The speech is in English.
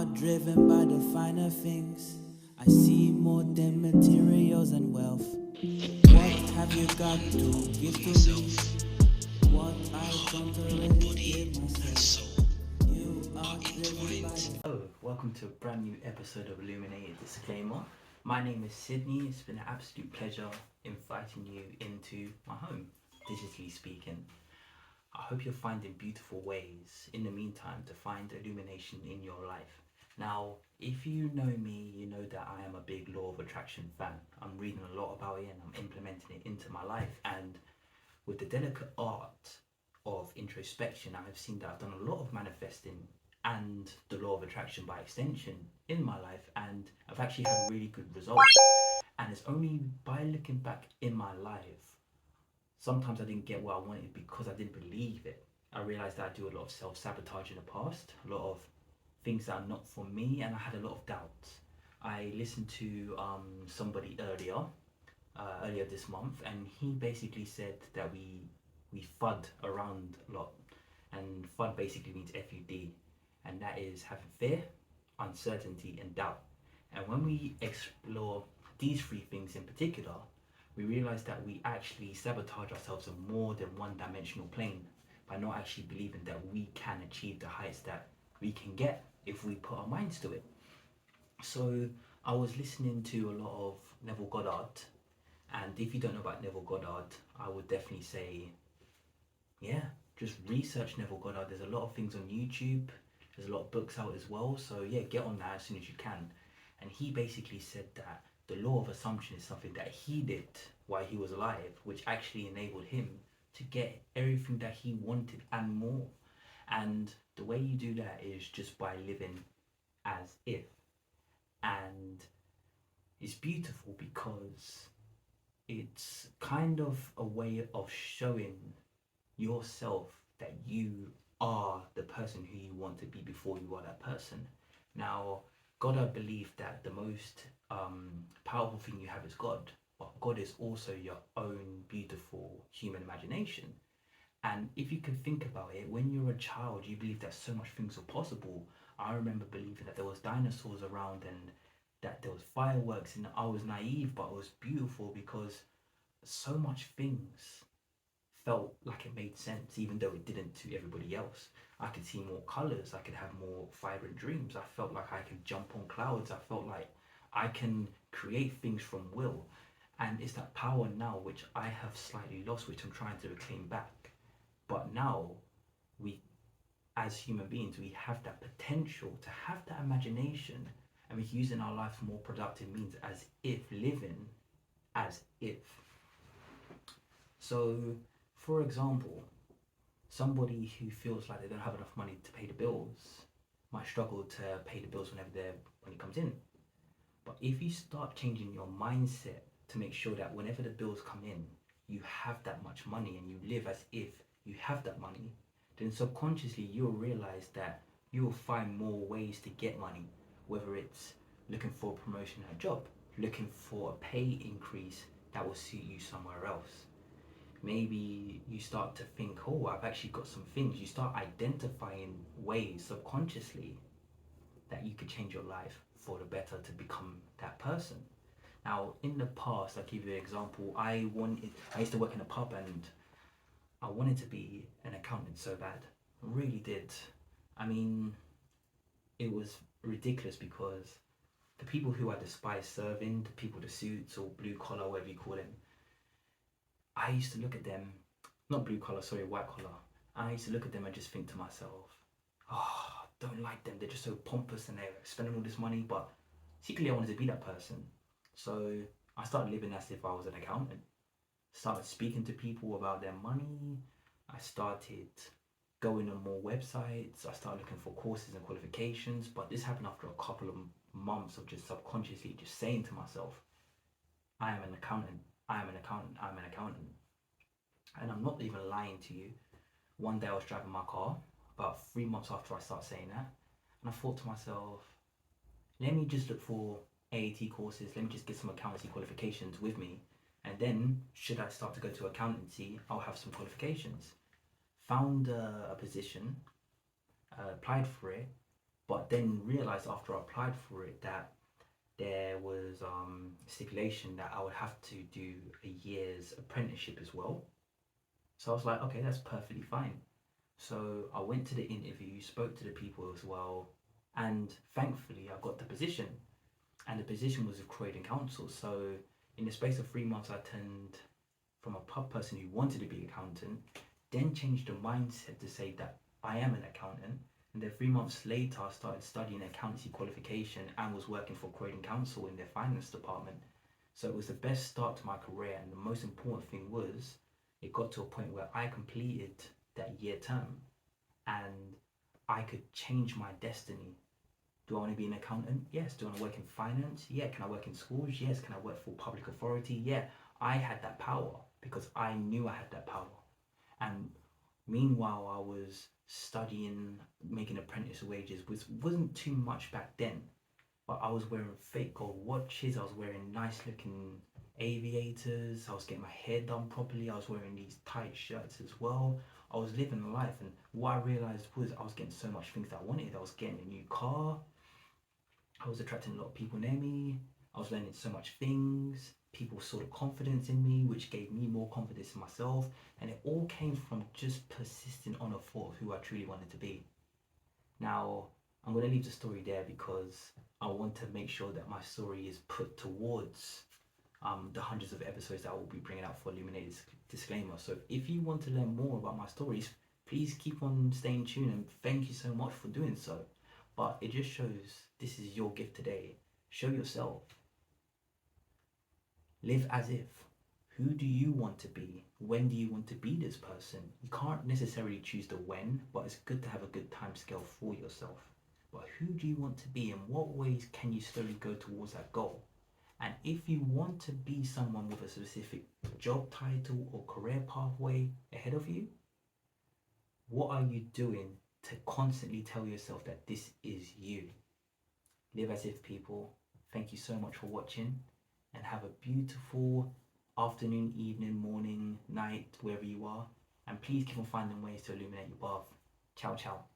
are driven by the finer things. I see more than materials and wealth. What have you got to give to me? What I don't already give myself. You are driven by the... Hello, welcome to a brand new episode of Illuminated Disclaimer. My name is Sydney. It's been an absolute pleasure inviting you into my home, digitally speaking. I hope you're finding beautiful ways in the meantime to find illumination in your life. Now, if you know me, you know that I am a big law of attraction fan. I'm reading a lot about it and I'm implementing it into my life. And with the delicate art of introspection, I have seen that I've done a lot of manifesting and the law of attraction by extension in my life, and I've actually had really good results. And it's only by looking back in my life, sometimes I didn't get what I wanted because I didn't believe it. I realized that I do a lot of self-sabotage in the past, a lot of things that are not for me, and I had a lot of doubts. I listened to somebody earlier this month, and he basically said that we FUD around a lot, and FUD basically means FUD, and that is having fear, uncertainty, and doubt. And when we explore these three things in particular, we realize that we actually sabotage ourselves on more than one-dimensional plane by not actually believing that we can achieve the heights that we can get if we put our minds to it. So I was listening to a lot of Neville Goddard, and if you don't know about Neville Goddard, I would definitely say, yeah, just research Neville Goddard. There's a lot of things on YouTube, there's a lot of books out as well, so yeah, get on that as soon as you can. And he basically said that the law of assumption is something that he did while he was alive, which actually enabled him to get everything that he wanted and more. And the way you do that is just by living as if. And it's beautiful because it's kind of a way of showing yourself that you are the person who you want to be before you are that person. Now, Goddard believed that the most powerful thing you have is God, but God is also your own beautiful human imagination. And if you can think about it, when you're a child, you believe that so much things are possible. I remember believing that there was dinosaurs around and that there was fireworks, and I was naive, but it was beautiful because so much things felt like it made sense, even though it didn't to everybody else. I could see more colors, I could have more vibrant dreams, I felt like I could jump on clouds, I felt like I can create things from will. And it's that power now which I have slightly lost, which I'm trying to reclaim back. But now, we, as human beings, we have that potential to have that imagination, and we're using our life for more productive means, as if living as if. So, for example, somebody who feels like they don't have enough money to pay the bills might struggle to pay the bills when it comes in. But if you start changing your mindset to make sure that whenever the bills come in, you have that much money and you live as if you have that money, then subconsciously you'll realize that you'll find more ways to get money, whether it's looking for a promotion at a job, looking for a pay increase that will suit you somewhere else. Maybe you start to think, oh, I've actually got some things. You start identifying ways subconsciously that you could change your life for the better to become that person. Now, in the past, I'll give you an example. I used to work in a pub and I wanted to be an accountant so bad. I really did. I mean, it was ridiculous because the people who I despise serving, the people with the suits or blue collar, whatever you call them, I used to look at them, not blue collar, sorry, white collar. I used to look at them and just think to myself, oh, I don't like them. They're just so pompous and they're spending all this money, but secretly I wanted to be that person. So I started living as if I was an accountant. Started speaking to people about their money. I started going on more websites. I started looking for courses and qualifications, but this happened after a couple of months of just subconsciously just saying to myself, I am an accountant, I am an accountant, I'm an accountant. And I'm not even lying to you. One day I was driving my car, about 3 months after I started saying that, and I thought to myself, let me just look for AAT courses, let me just get some accountancy qualifications with me, and then should I start to go to accountancy, I'll have some qualifications. Found a position, applied for it, but then realized after I applied for it that there was stipulation that I would have to do a year's apprenticeship as well. So I was like, okay, that's perfectly fine. So I went to the interview, spoke to the people as well, and thankfully I got the position. And the position was with Croydon Council. So in the space of 3 months, I turned from a pub person who wanted to be an accountant, then changed the mindset to say that I am an accountant. And then 3 months later, I started studying accountancy qualification and was working for Croydon Council in their finance department. So it was the best start to my career. And the most important thing was it got to a point where I completed that year term and I could change my destiny. Do I want to be an accountant? Yes. Do I want to work in finance? Yeah. Can I work in schools? Yes. Can I work for public authority? Yeah. I had that power because I knew I had that power. And meanwhile, I was studying, making apprentice wages, which wasn't too much back then. But I was wearing fake gold watches. I was wearing nice looking aviators. I was getting my hair done properly. I was wearing these tight shirts as well. I was living life. And what I realized was I was getting so much things that I wanted. I was getting a new car. I was attracting a lot of people near me. I was learning so much things. People saw the confidence in me, which gave me more confidence in myself. And it all came from just persisting on a thought of who I truly wanted to be. Now, I'm going to leave the story there because I want to make sure that my story is put towards the hundreds of episodes that I will be bringing out for Illuminated Disclaimer. So if you want to learn more about my stories, please keep on staying tuned, and thank you so much for doing so. But it just shows this is your gift today. Show yourself. Live as if. Who do you want to be? When do you want to be this person? You can't necessarily choose the when, but it's good to have a good time scale for yourself. But who do you want to be? In what ways can you slowly go towards that goal? And if you want to be someone with a specific job title or career pathway ahead of you, what are you doing to constantly tell yourself that this is you? Live as if, people. Thank you so much for watching, and have a beautiful afternoon, evening, morning, night, wherever you are. And please keep on finding ways to illuminate your path. Ciao, ciao.